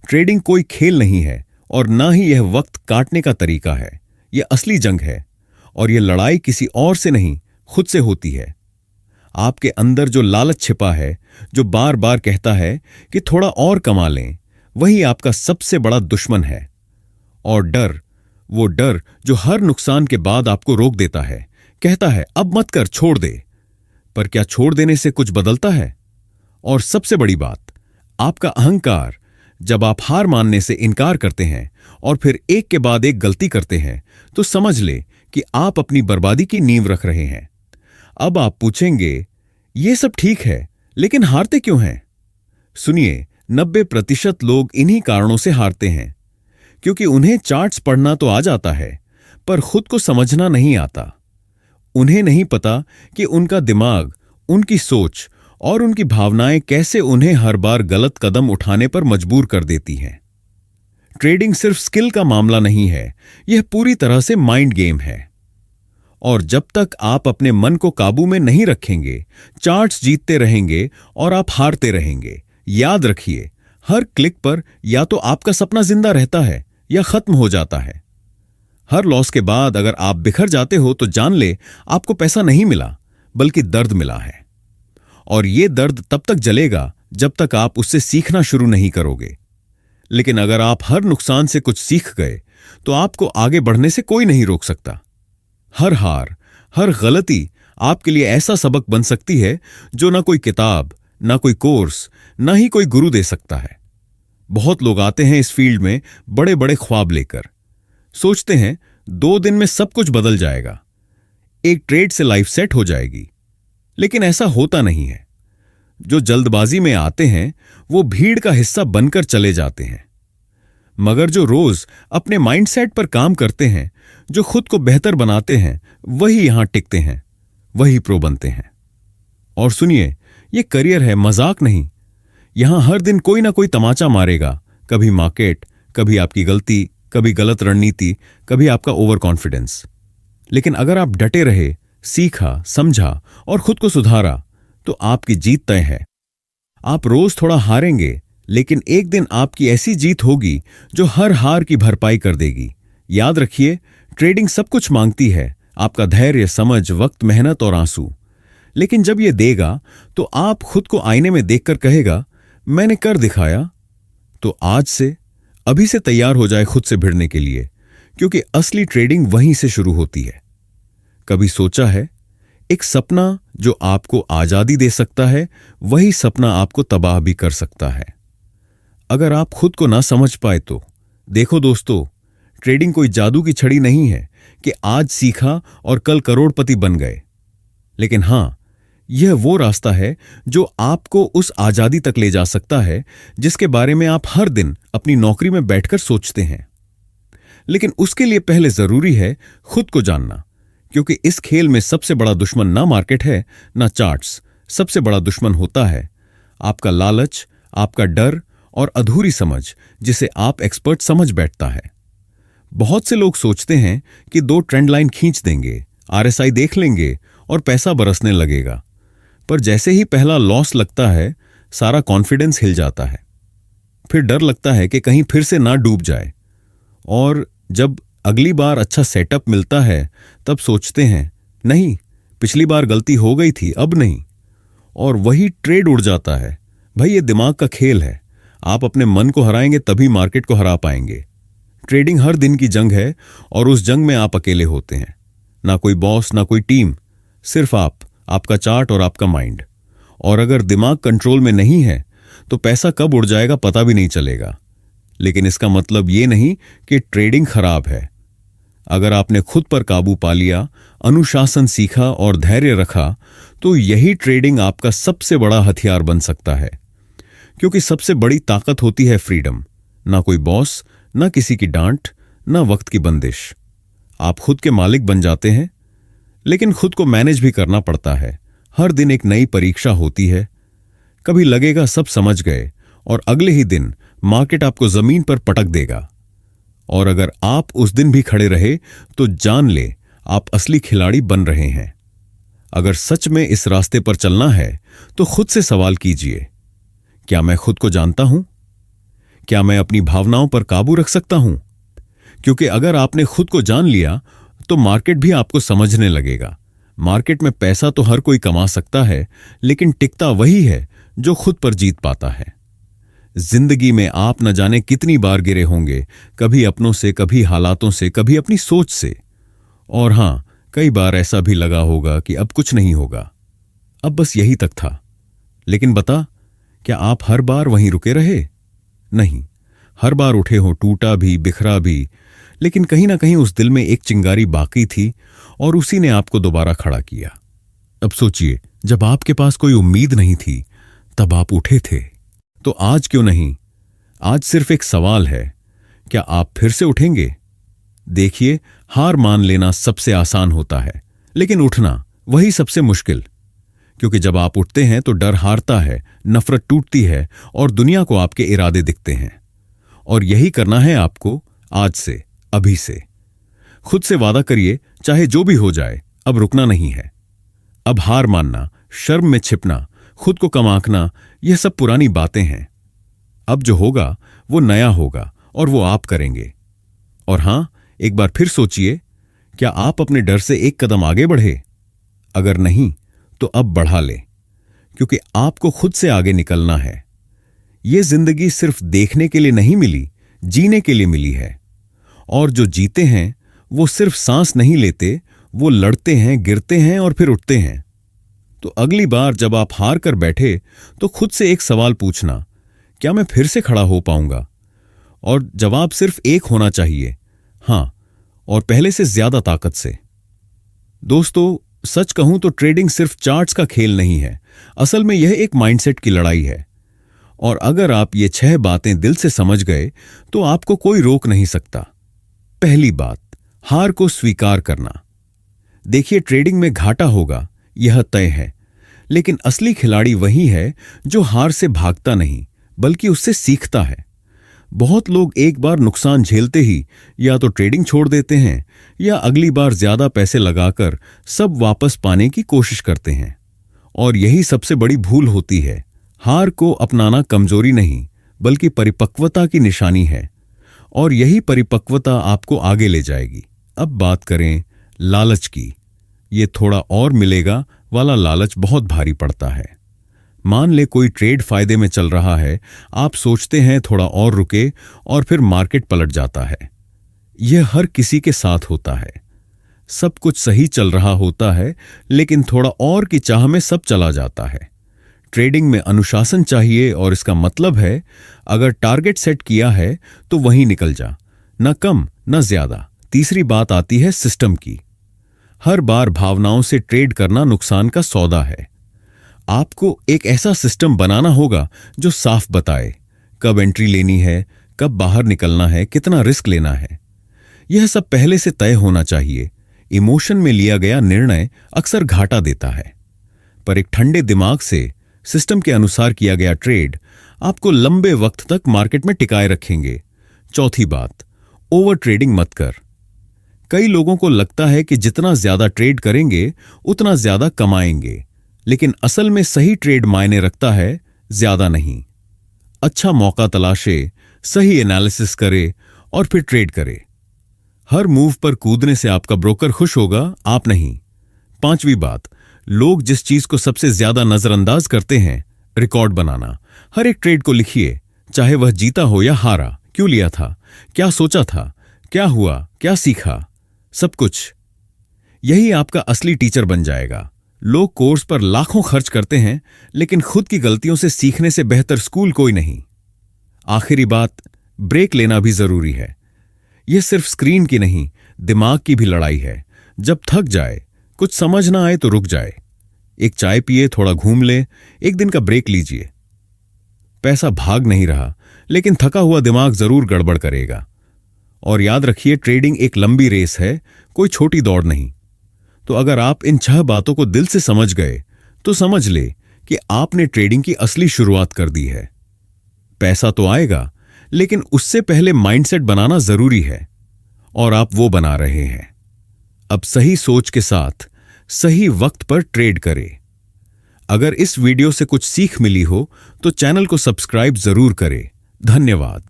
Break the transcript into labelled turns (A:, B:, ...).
A: Trading कोई खेल नहीं है और ना ही यह वक्त काटने का तरीका है। यह असली जंग है और यह लड़ाई किसी और से नहीं, खुद से होती है। आपके अंदर जो लालच छिपा है, जो बार बार कहता है कि थोड़ा और कमा लें, वही आपका सबसे बड़ा दुश्मन है। और डर, वो डर जो हर नुकसान के बाद आपको रोक देता है, कहता है अब मत कर, छोड़ दे। पर क्या छोड़ देने से कुछ बदलता है? और सबसे बड़ी बात, आपका अहंकार, जब आप हार मानने से इनकार करते हैं और फिर एक के बाद एक गलती करते हैं, तो समझ ले कि आप अपनी बर्बादी की नींव रख रहे हैं। अब आप पूछेंगे, ये सब ठीक है, लेकिन हारते क्यों हैं? सुनिए, 90% लोग इन्हीं कारणों से हारते हैं, क्योंकि उन्हें चार्ट्स पढ़ना तो आ जाता है, पर खुद को समझना नहीं आता। उन्हें नहीं पता कि उनका दिमाग, उनकी सोच और उनकी भावनाएं कैसे उन्हें हर बार गलत कदम उठाने पर मजबूर कर देती हैं। ट्रेडिंग सिर्फ स्किल का मामला नहीं है, यह पूरी तरह से माइंड गेम है। और जब तक आप अपने मन को काबू में नहीं रखेंगे, चार्ट्स जीतते रहेंगे और आप हारते रहेंगे। याद रखिए, हर क्लिक पर या तो आपका सपना जिंदा रहता है या खत्म हो जाता है। हर लॉस के बाद अगर आप बिखर जाते हो तो जान ले, आपको पैसा नहीं मिला, बल्कि दर्द मिला है। और ये दर्द तब तक जलेगा जब तक आप उससे सीखना शुरू नहीं करोगे। लेकिन अगर आप हर नुकसान से कुछ सीख गए, तो आपको आगे बढ़ने से कोई नहीं रोक सकता। हर हार, हर गलती आपके लिए ऐसा सबक बन सकती है जो ना कोई किताब, ना कोई कोर्स, ना ही कोई गुरु दे सकता है। बहुत लोग आते हैं इस फील्ड में बड़े बड़े ख्वाब लेकर, सोचते हैं 2 दिन में सब कुछ बदल जाएगा, एक ट्रेड से लाइफ सेट हो जाएगी। लेकिन ऐसा होता नहीं है। जो जल्दबाजी में आते हैं वो भीड़ का हिस्सा बनकर चले जाते हैं, मगर जो रोज अपने माइंडसेट पर काम करते हैं, जो खुद को बेहतर बनाते हैं, वही यहां टिकते हैं, वही प्रो बनते हैं। और सुनिए, ये करियर है, मजाक नहीं। यहां हर दिन कोई ना कोई तमाचा मारेगा, कभी मार्केट, कभी आपकी गलती, कभी गलत रणनीति, कभी आपका ओवर कॉन्फिडेंस। लेकिन अगर आप डटे रहे, सीखा, समझा और खुद को सुधारा, तो आपकी जीत तय है। आप रोज थोड़ा हारेंगे, लेकिन एक दिन आपकी ऐसी जीत होगी जो हर हार की भरपाई कर देगी। याद रखिए, ट्रेडिंग सब कुछ मांगती है, आपका धैर्य, समझ, वक्त, मेहनत और आंसू। लेकिन जब यह देगा, तो आप खुद को आईने में देखकर कहेगा, मैंने कर दिखाया। तो आज से, अभी से तैयार हो जाए खुद से भिड़ने के लिए, क्योंकि असली ट्रेडिंग वहीं से शुरू होती है। कभी सोचा है, एक सपना जो आपको आजादी दे सकता है, वही सपना आपको तबाह भी कर सकता है। अगर आप खुद को ना समझ पाए तो देखो दोस्तों, ट्रेडिंग कोई जादू की छड़ी नहीं है कि आज सीखा और कल करोड़पति बन गए। लेकिन हां, यह वो रास्ता है जो आपको उस आजादी तक ले जा सकता है जिसके बारे में आप हर दिन अपनी नौकरी में बैठकर सोचते हैं। लेकिन उसके लिए पहले जरूरी है खुद को जानना, क्योंकि इस खेल में सबसे बड़ा दुश्मन ना मार्केट है, ना चार्ट्स। सबसे बड़ा दुश्मन होता है आपका लालच, आपका डर और अधूरी समझ, जिसे आप एक्सपर्ट समझ बैठता है। बहुत से लोग सोचते हैं कि 2 ट्रेंड लाइन खींच देंगे, RSI देख लेंगे और पैसा बरसने लगेगा। पर जैसे ही पहला लॉस लगता है, सारा कॉन्फिडेंस हिल जाता है। फिर डर लगता है कि कहीं फिर से ना डूब जाए। और जब अगली बार अच्छा सेटअप मिलता है, तब सोचते हैं, नहीं, पिछली बार गलती हो गई थी, अब नहीं। और वही ट्रेड उड़ जाता है। भाई, ये दिमाग का खेल है। आप अपने मन को हराएंगे तभी मार्केट को हरा पाएंगे। ट्रेडिंग हर दिन की जंग है और उस जंग में आप अकेले होते हैं। ना कोई बॉस, ना कोई टीम, सिर्फ आप, आपका चार्ट और आपका माइंड। और अगर दिमाग कंट्रोल में नहीं है, तो पैसा कब उड़ जाएगा पता भी नहीं चलेगा। लेकिन इसका मतलब ये नहीं कि ट्रेडिंग खराब है। अगर आपने खुद पर काबू पा लिया, अनुशासन सीखा और धैर्य रखा, तो यही ट्रेडिंग आपका सबसे बड़ा हथियार बन सकता है। क्योंकि सबसे बड़ी ताकत होती है फ्रीडम। ना कोई बॉस, ना किसी की डांट, ना वक्त की बंदिश। आप खुद के मालिक बन जाते हैं, लेकिन खुद को मैनेज भी करना पड़ता है। हर दिन एक नई परीक्षा होती है। कभी लगेगा सब समझ गए और अगले ही दिन मार्केट आपको जमीन पर पटक देगा। और अगर आप उस दिन भी खड़े रहे, तो जान ले, आप असली खिलाड़ी बन रहे हैं। अगर सच में इस रास्ते पर चलना है, तो खुद से सवाल कीजिए, क्या मैं खुद को जानता हूं? क्या मैं अपनी भावनाओं पर काबू रख सकता हूं? क्योंकि अगर आपने खुद को जान लिया तो मार्केट भी आपको समझने लगेगा। मार्केट में पैसा तो हर कोई कमा सकता है, लेकिन टिकता वही है जो खुद पर जीत पाता है। जिंदगी में आप न जाने कितनी बार गिरे होंगे, कभी अपनों से, कभी हालातों से, कभी अपनी सोच से। और हां, कई बार ऐसा भी लगा होगा कि अब कुछ नहीं होगा, अब बस यही तक था। लेकिन बता, क्या आप हर बार वहीं रुके रहे? नहीं, हर बार उठे हो, टूटा भी, बिखरा भी, लेकिन कहीं ना कहीं उस दिल में एक चिंगारी बाकी थी और उसी ने आपको दोबारा खड़ा किया। अब सोचिए, जब आपके पास कोई उम्मीद नहीं थी तब आप उठे थे, तो आज क्यों नहीं? आज सिर्फ एक सवाल है, क्या आप फिर से उठेंगे? देखिए, हार मान लेना सबसे आसान होता है, लेकिन उठना वही सबसे मुश्किल। क्योंकि जब आप उठते हैं तो डर हारता है, नफरत टूटती है और दुनिया को आपके इरादे दिखते हैं। और यही करना है आपको आज से, अभी से। खुद से वादा करिए, चाहे जो भी हो जाए, अब रुकना नहीं है। अब हार मानना, शर्म में छिपना, खुद को कम आंकना, यह सब पुरानी बातें हैं। अब जो होगा वो नया होगा और वो आप करेंगे। और हां, एक बार फिर सोचिए, क्या आप अपने डर से एक कदम आगे बढ़े? अगर नहीं तो अब बढ़ा ले, क्योंकि आपको खुद से आगे निकलना है। यह जिंदगी सिर्फ देखने के लिए नहीं मिली, जीने के लिए मिली है। और जो जीते हैं वो सिर्फ सांस नहीं लेते, वो लड़ते हैं, गिरते हैं और फिर उठते हैं। तो अगली बार जब आप हार कर बैठे तो खुद से एक सवाल पूछना, क्या मैं फिर से खड़ा हो पाऊंगा? और जवाब सिर्फ एक होना चाहिए, हां, और पहले से ज्यादा ताकत से। दोस्तों, सच कहूं तो ट्रेडिंग सिर्फ चार्ट्स का खेल नहीं है। असल में यह एक माइंडसेट की लड़ाई है। और अगर आप ये 6 बातें दिल से समझ गए तो आपको कोई रोक नहीं सकता। पहली बात, हार को स्वीकार करना। देखिए, ट्रेडिंग में घाटा होगा, यह तय है, लेकिन असली खिलाड़ी वही है जो हार से भागता नहीं, बल्कि उससे सीखता है। बहुत लोग एक बार नुकसान झेलते ही या तो ट्रेडिंग छोड़ देते हैं या अगली बार ज्यादा पैसे लगाकर सब वापस पाने की कोशिश करते हैं। और यही सबसे बड़ी भूल होती है। हार को अपनाना कमजोरी नहीं, बल्कि परिपक्वता की निशानी है। और यही परिपक्वता आपको आगे ले जाएगी। अब बात करें लालच की। ये थोड़ा और मिलेगा वाला लालच बहुत भारी पड़ता है। मान ले कोई ट्रेड फायदे में चल रहा है, आप सोचते हैं थोड़ा और रुके और फिर मार्केट पलट जाता है। यह हर किसी के साथ होता है। सब कुछ सही चल रहा होता है, लेकिन थोड़ा और की चाह में सब चला जाता है। ट्रेडिंग में अनुशासन चाहिए और इसका मतलब है, अगर टारगेट सेट किया है तो वहीं निकल जा, न कम न ज्यादा। तीसरी बात आती है सिस्टम की। हर बार भावनाओं से ट्रेड करना नुकसान का सौदा है। आपको एक ऐसा सिस्टम बनाना होगा जो साफ बताए कब एंट्री लेनी है, कब बाहर निकलना है, कितना रिस्क लेना है। यह सब पहले से तय होना चाहिए। इमोशन में लिया गया निर्णय अक्सर घाटा देता है, पर एक ठंडे दिमाग से सिस्टम के अनुसार किया गया ट्रेड आपको लंबे वक्त तक मार्केट में टिकाए रखेंगे। चौथी बात, ओवर ट्रेडिंग मत कर। कई लोगों को लगता है कि जितना ज्यादा ट्रेड करेंगे उतना ज्यादा कमाएंगे, लेकिन असल में सही ट्रेड मायने रखता है, ज्यादा नहीं। अच्छा मौका तलाशे, सही एनालिसिस करे और फिर ट्रेड करे। हर मूव पर कूदने से आपका ब्रोकर खुश होगा, आप नहीं। पांचवी बात, लोग जिस चीज को सबसे ज्यादा नजरअंदाज करते हैं, रिकॉर्ड बनाना। हर एक ट्रेड को लिखिए, चाहे वह जीता हो या हारा, क्यों लिया था, क्या सोचा था, क्या हुआ, क्या सीखा, सब कुछ। यही आपका असली टीचर बन जाएगा। लोग कोर्स पर लाखों खर्च करते हैं, लेकिन खुद की गलतियों से सीखने से बेहतर स्कूल कोई नहीं। आखिरी बात, ब्रेक लेना भी जरूरी है। यह सिर्फ स्क्रीन की नहीं, दिमाग की भी लड़ाई है। जब थक जाए, कुछ समझ ना आए तो रुक जाए, एक चाय पिए, थोड़ा घूम ले, एक दिन का ब्रेक लीजिए। पैसा भाग नहीं रहा, लेकिन थका हुआ दिमाग जरूर गड़बड़ करेगा। और याद रखिए, ट्रेडिंग एक लंबी रेस है, कोई छोटी दौड़ नहीं। तो अगर आप इन 6 बातों को दिल से समझ गए तो समझ ले कि आपने ट्रेडिंग की असली शुरुआत कर दी है। पैसा तो आएगा, लेकिन उससे पहले माइंडसेट बनाना जरूरी है, और आप वो बना रहे हैं। अब सही सोच के साथ सही वक्त पर ट्रेड करें। अगर इस वीडियो से कुछ सीख मिली हो तो चैनल को सब्सक्राइब जरूर करें। धन्यवाद।